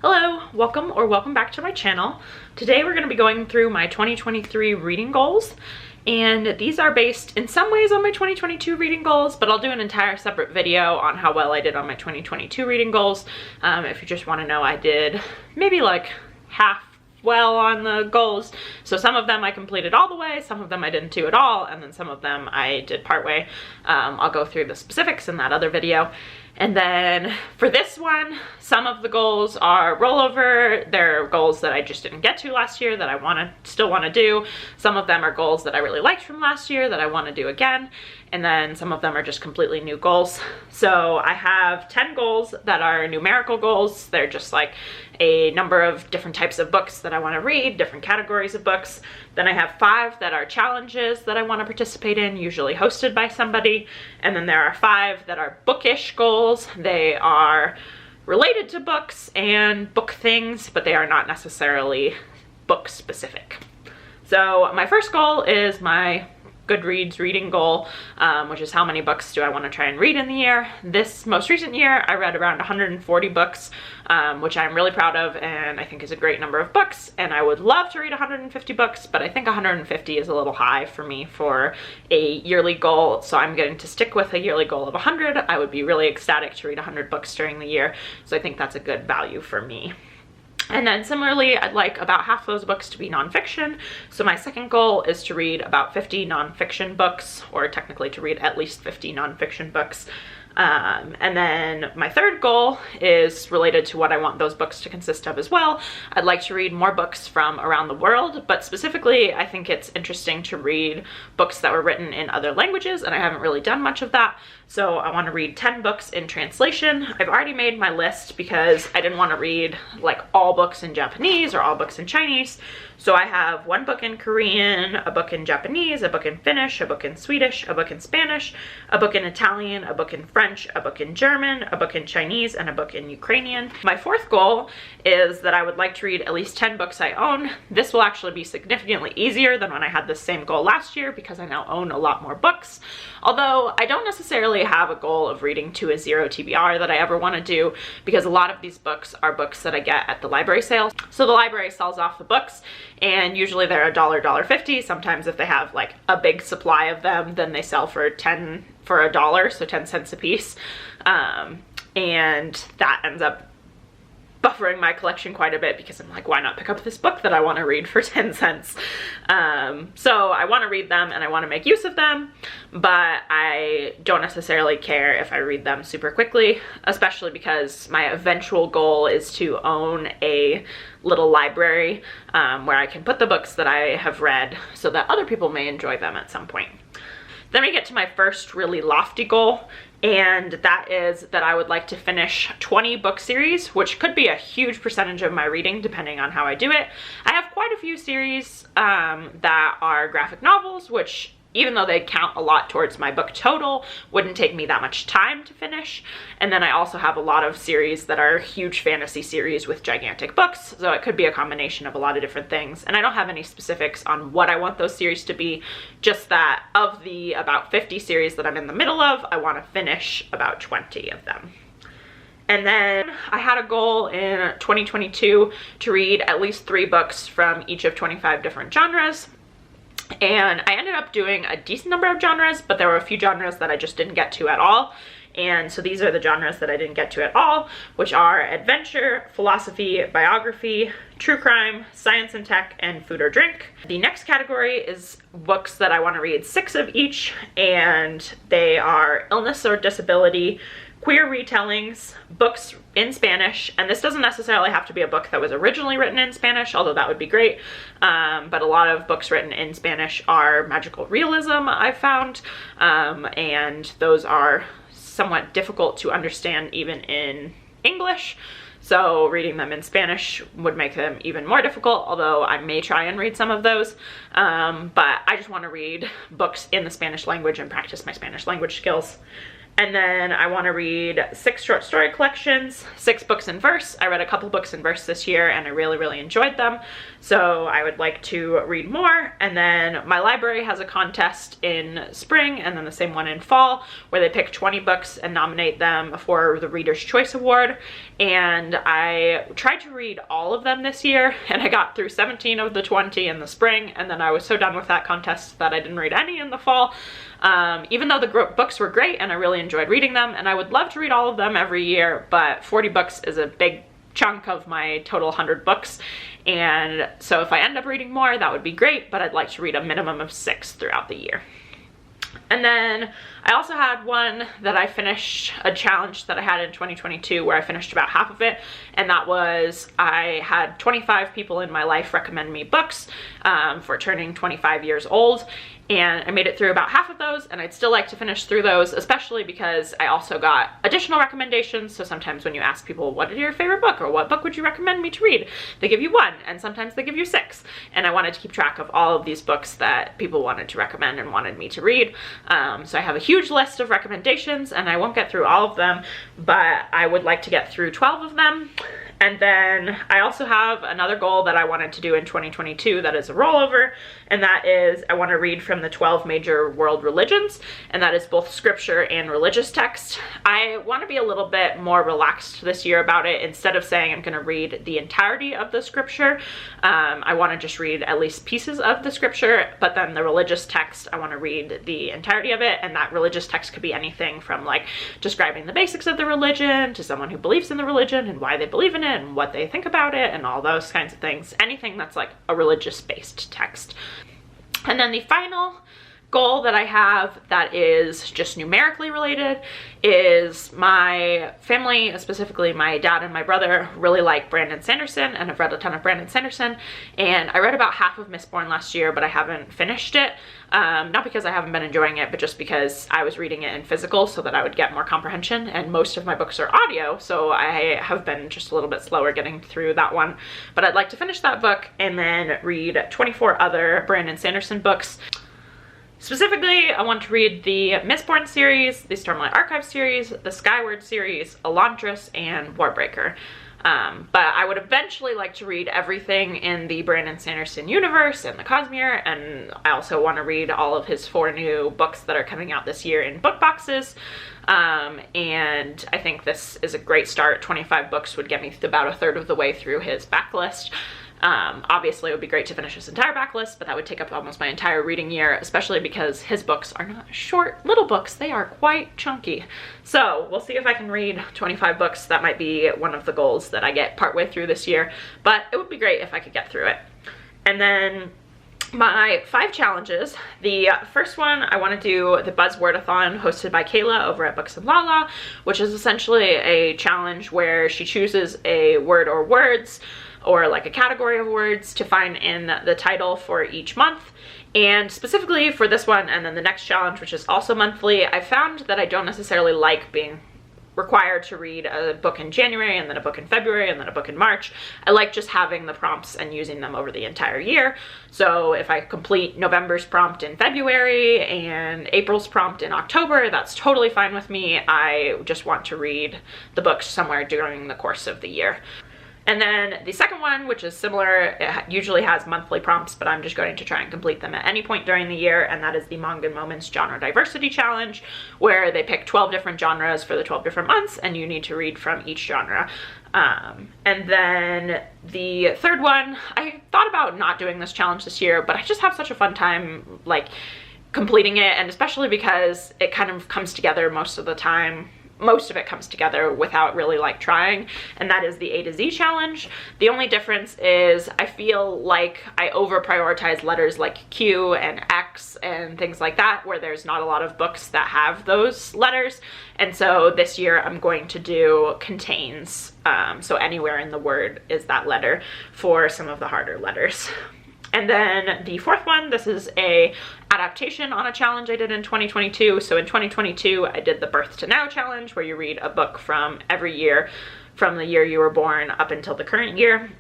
Hello, welcome back to my channel. Today we're going to be going through my 2023 reading goals, and these are based in some ways on my 2022 reading goals, but I'll do an entire separate video on how well I did on my 2022 reading goals. If you just want to know, I did maybe like half well on the goals. So some of them I completed all the way, some of them I didn't do at all, and then some of them I did part way. I'll go through the specifics in that other video. And then for this one, some of the goals are rollover. They're goals that I just didn't get to last year that I still want to do. Some of them are goals that I really liked from last year that I want to do again. And then some of them are just completely new goals. So I have 10 goals that are numerical goals. They're just like a number of different types of books that I want to read, different categories of books. Then I have 5 that are challenges that I want to participate in, usually hosted by somebody. And then there are 5 that are bookish goals. They are related to books and book things, but they are not necessarily book specific. So my first goal is my Goodreads reading goal, which is how many books do I want to try and read in the year. This most recent year, I read around 140 books, which I'm really proud of and I think is a great number of books. And I would love to read 150 books, but I think 150 is a little high for me for a yearly goal. So I'm going to stick with a yearly goal of 100. I would be really ecstatic to read 100 books during the year. So I think that's a good value for me. And then similarly, I'd like about half those books to be nonfiction. So my second goal is to read about 50 nonfiction books, or technically to read at least 50 nonfiction books. And then my third goal is related to what I want those books to consist of as well. I'd like to read more books from around the world, but specifically I think it's interesting to read books that were written in other languages, and I haven't really done much of that. So I want to read 10 books in translation. I've already made my list because I didn't want to read like all books in Japanese or all books in Chinese. So I have 1 book in Korean, a book in Japanese, a book in Finnish, a book in Swedish, a book in Spanish, a book in Italian, a book in French, a book in German, a book in Chinese, and a book in Ukrainian. My fourth goal is that I would like to read at least 10 books I own. This will actually be significantly easier than when I had the same goal last year because I now own a lot more books. Although I don't necessarily have a goal of reading to a 0 TBR that I ever want to do, because a lot of these books are books that I get at the library sale. So the library sells off the books, and usually they're $1, $1.50. Sometimes if they have like a big supply of them, then they sell for $1, so 10 cents a piece. And that ends up buffering my collection quite a bit because I'm like, why not pick up this book that I want to read for 10 cents? So I want to read them and I want to make use of them, but I don't necessarily care if I read them super quickly, especially because my eventual goal is to own a little library where I can put the books that I have read so that other people may enjoy them at some point. Then we get to my first really lofty goal, and that is that I would like to finish 20 book series, which could be a huge percentage of my reading depending on how I do it. I have quite a few series that are graphic novels, which even though they count a lot towards my book total, wouldn't take me that much time to finish. And then I also have a lot of series that are huge fantasy series with gigantic books, so it could be a combination of a lot of different things. And I don't have any specifics on what I want those series to be, just that of the about 50 series that I'm in the middle of, I want to finish about 20 of them. And then I had a goal in 2022 to read at least 3 books from each of 25 different genres. And I ended up doing a decent number of genres, but there were a few genres that I just didn't get to at all. And so these are the genres that I didn't get to at all, which are adventure, philosophy, biography, true crime, science and tech, and food or drink. The next category is books that I want to read 6 of each, and they are illness or disability, queer retellings, books in Spanish, and this doesn't necessarily have to be a book that was originally written in Spanish, although that would be great, but a lot of books written in Spanish are magical realism, I've found, and those are somewhat difficult to understand even in English, so reading them in Spanish would make them even more difficult, although I may try and read some of those, but I just want to read books in the Spanish language and practice my Spanish language skills. And then I want to read 6 short story collections, 6 books in verse. I read a couple books in verse this year and I really enjoyed them. So I would like to read more. And then my library has a contest in spring and then the same one in fall where they pick 20 books and nominate them for the Reader's Choice Award. And I tried to read all of them this year and I got through 17 of the 20 in the spring. And then I was so done with that contest that I didn't read any in the fall. Even though the books were great and I really enjoyed reading them, and I would love to read all of them every year, but 40 books is a big chunk of my total 100 books. And so if I end up reading more, that would be great, but I'd like to read a minimum of 6 throughout the year. And then I also had one that I finished, a challenge that I had in 2022 where I finished about half of it, and that was I had 25 people in my life recommend me books for turning 25 years old, and I made it through about half of those, and I'd still like to finish through those, especially because I also got additional recommendations. So sometimes when you ask people, what is your favorite book, or what book would you recommend me to read, they give you 1, and sometimes they give you 6, and I wanted to keep track of all of these books that people wanted to recommend and wanted me to read. So I have a huge list of recommendations, and I won't get through all of them, but I would like to get through 12 of them. And then I also have another goal that I wanted to do in 2022 that is a rollover, and that is I want to read from the 12 major world religions, and that is both scripture and religious text. I want to be a little bit more relaxed this year about it. Instead of saying I'm going to read the entirety of the scripture, I want to just read at least pieces of the scripture, but then the religious text, I want to read the entirety of it, and that religious text could be anything from like describing the basics of the religion to someone who believes in the religion and why they believe in it and what they think about it and all those kinds of things. Anything that's like a religious-based text. And then the final goal that I have that is just numerically related is my family, specifically my dad and my brother, really like Brandon Sanderson, and I've read a ton of Brandon Sanderson, and I read about half of Mistborn last year, but I haven't finished it. Not because I haven't been enjoying it, but just because I was reading it in physical so that I would get more comprehension, and most of my books are audio, so I have been just a little bit slower getting through that one. But I'd like to finish that book and then read 24 other Brandon Sanderson books. Specifically, I want to read the Mistborn series, the Stormlight Archive series, the Skyward series, Elantris, and Warbreaker. But I would eventually like to read everything in the Brandon Sanderson universe and the Cosmere, and I also want to read all of his 4 new books that are coming out this year in book boxes. And I think this is a great start. 25 books would get me about a third of the way through his backlist. Obviously it would be great to finish his entire backlist, but that would take up almost my entire reading year, especially because his books are not short little books, they are quite chunky. So we'll see if I can read 25 books. That might be one of the goals that I get partway through this year, but it would be great if I could get through it. And then my 5 challenges. The first one, I want to do the Buzzwordathon hosted by Kayla over at Books and Lala, which is essentially a challenge where she chooses a word or words, or like a category of words, to find in the title for each month. And specifically for this one and then the next challenge, which is also monthly, I found that I don't necessarily like being required to read a book in January and then a book in February and then a book in March. I like just having the prompts and using them over the entire year. So if I complete November's prompt in February and April's prompt in October, that's totally fine with me. I just want to read the books somewhere during the course of the year. And then the second one, which is similar, it usually has monthly prompts, but I'm just going to try and complete them at any point during the year, and that is the Manga Moments Genre Diversity Challenge, where they pick 12 different genres for the 12 different months, and you need to read from each genre. And then the third one, I thought about not doing this challenge this year, but I just have such a fun time, like, completing it, and especially because it kind of comes together most of the time. Most of it comes together without really like trying, and that is the A to Z challenge. The only difference is I feel like I over prioritize letters like Q and X and things like that, where there's not a lot of books that have those letters. And so this year I'm going to do contains, so anywhere in the word is that letter for some of the harder letters. And then the fourth one, this is a adaptation on a challenge I did in 2022. So in 2022, I did the Birth to Now challenge, where you read a book from every year, from the year you were born up until the current year.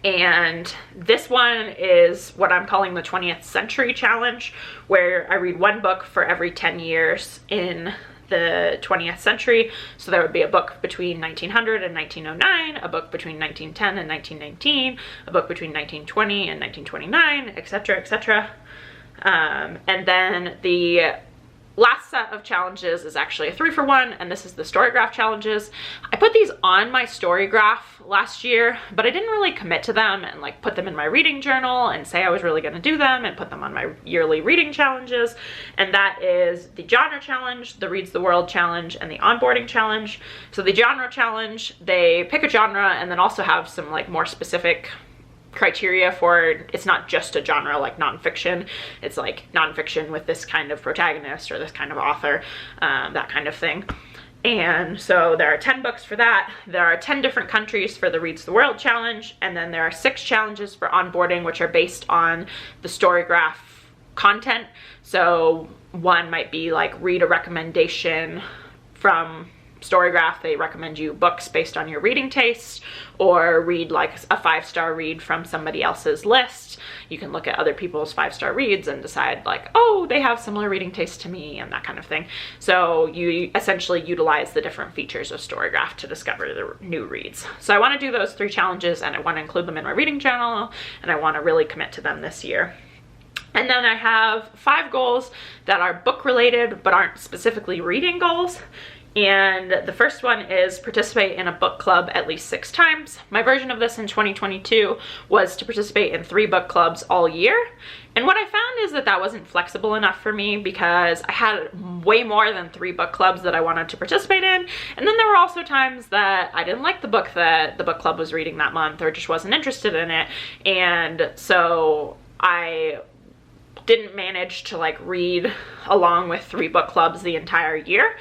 And this one is what I'm calling the 20th Century Challenge, where I read one book for every 10 years in the 20th century. So there would be a book between 1900 and 1909, a book between 1910 and 1919, a book between 1920 and 1929, etc., etc. And then the last set of challenges is actually a 3-for-1, and this is the Storygraph challenges. I put these on my Storygraph last year, but I didn't really commit to them and like put them in my reading journal and say I was really going to do them and put them on my yearly reading challenges. And that is the genre challenge, the Reads the World challenge, and the onboarding challenge. So the genre challenge, they pick a genre and then also have some like more specific criteria for, it's not just a genre like nonfiction, it's like nonfiction with this kind of protagonist or this kind of author, that kind of thing. And so there are 10 books for that. There are 10 different countries for the Reads the World challenge, and then there are 6 challenges for onboarding, which are based on the Storygraph content. So one might be like read a recommendation from Storygraph. They recommend you books based on your reading taste, or read like a 5-star read from somebody else's list. You can look at other people's 5-star reads and decide like, oh, they have similar reading taste to me, and that kind of thing. So you essentially utilize the different features of Storygraph to discover the new reads. So I want to do those 3 challenges, and I want to include them in my reading journal, and I want to really commit to them this year. And then I have 5 goals that are book related but aren't specifically reading goals. And the first one is participate in a book club at least 6 times. My version of this in 2022 was to participate in 3 book clubs all year. And what I found is that that wasn't flexible enough for me because I had way more than 3 book clubs that I wanted to participate in. And then there were also times that I didn't like the book that the book club was reading that month, or just wasn't interested in it. And so I didn't manage to like read along with 3 book clubs the entire year.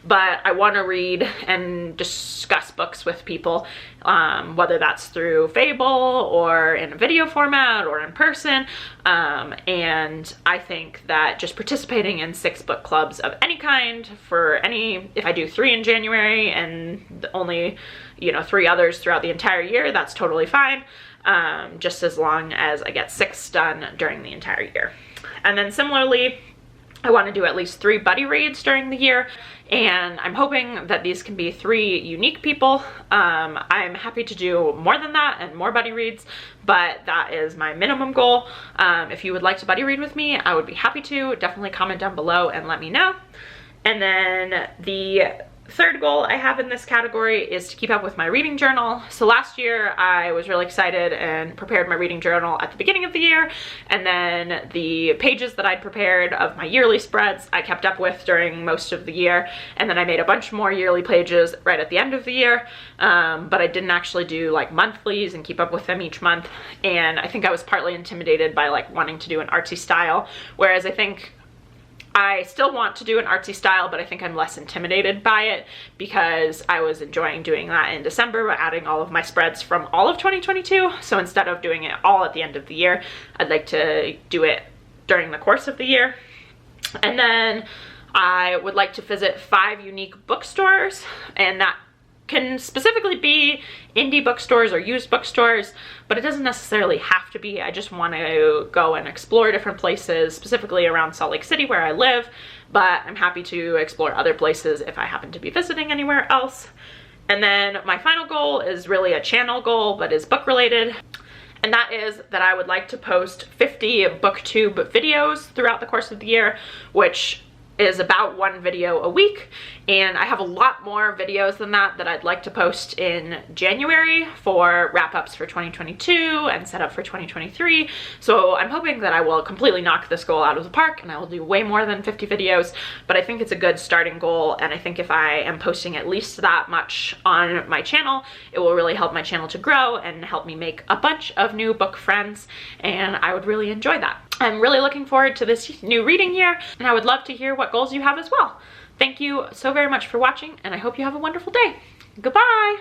But I want to read and discuss books with people, whether that's through Fable or in a video format or in person. And I think that just participating in 6 book clubs of any kind for any, if I do 3 in January and only, 3 others throughout the entire year, that's totally fine. Just as long as I get 6 done during the entire year. And then similarly, I want to do at least 3 buddy reads during the year, and I'm hoping that these can be 3 unique people. I'm happy to do more than that and more buddy reads, but that is my minimum goal. If you would like to buddy read with me, I would be happy to. Definitely comment down below and let me know. And then the third goal I have in this category is to keep up with my reading journal. So last year I was really excited and prepared my reading journal at the beginning of the year, and then the pages that I'd prepared of my yearly spreads I kept up with during most of the year, and then I made a bunch more yearly pages right at the end of the year, but I didn't actually do like monthlies and keep up with them each month. And I think I was partly intimidated by like wanting to do an artsy style, whereas I think I still want to do an artsy style, but I think I'm less intimidated by it because I was enjoying doing that in December, adding all of my spreads from all of 2022. So instead of doing it all at the end of the year, I'd like to do it during the course of the year. And then I would like to visit 5 unique bookstores, and that can specifically be indie bookstores or used bookstores, but it doesn't necessarily have to be. I just want to go and explore different places, specifically around Salt Lake City where I live, but I'm happy to explore other places if I happen to be visiting anywhere else. And then my final goal is really a channel goal, but is book related. And that is that I would like to post 50 booktube videos throughout the course of the year, which is about 1 video a week. And I have a lot more videos than that I'd like to post in January for wrap-ups for 2022 and set up for 2023. So I'm hoping that I will completely knock this goal out of the park and I will do way more than 50 videos, but I think it's a good starting goal, and I think if I am posting at least that much on my channel, it will really help my channel to grow and help me make a bunch of new book friends, and I would really enjoy that. I'm really looking forward to this new reading year, and I would love to hear what goals you have as well. Thank you so very much for watching, and I hope you have a wonderful day. Goodbye!